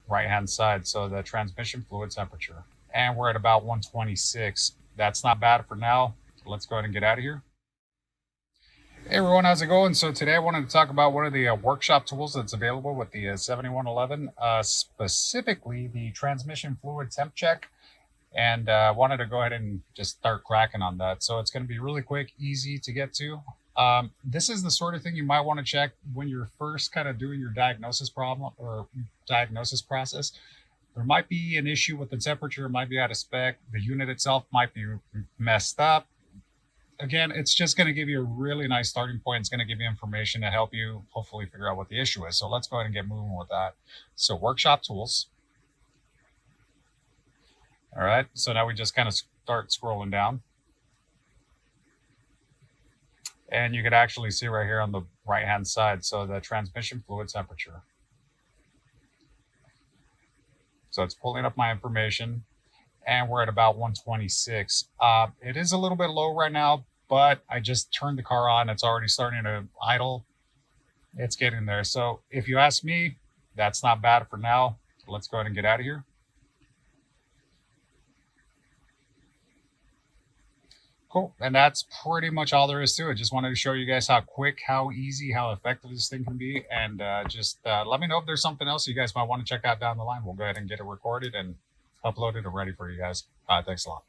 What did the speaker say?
right hand side, so the transmission fluid temperature. And we're at about 126. That's not bad for now. So let's go ahead and get out of here. Hey everyone, how's it going? So today I wanted to talk about one of the workshop tools that's available with the 7111, specifically the transmission fluid temp check. And wanted to go ahead and just start cracking on that. So it's going to be really quick, easy to get to. This is the sort of thing you might want to check when you're first kind of doing your diagnosis problem or diagnosis process. There might be an issue with the temperature, it might be out of spec, the unit itself might be messed up. Again, it's just going to give you a really nice starting point. It's going to give you information to help you hopefully figure out what the issue is. So let's go ahead and get moving with that. So workshop tools. All right, so now we just kind of start scrolling down. And you can actually see right here on the right-hand side, so the transmission fluid temperature. So it's pulling up my information, and we're at about 126. It is a little bit low right now, but I just turned the car on. It's already starting to idle. It's getting there. So if you ask me, that's not bad for now. So let's go ahead and get out of here. Cool. And that's pretty much all there is to it. Just wanted to show you guys how quick, how easy, how effective this thing can be. And just let me know if there's something else you guys might want to check out down the line. We'll go ahead and get it recorded and uploaded and ready for you guys. Thanks a lot.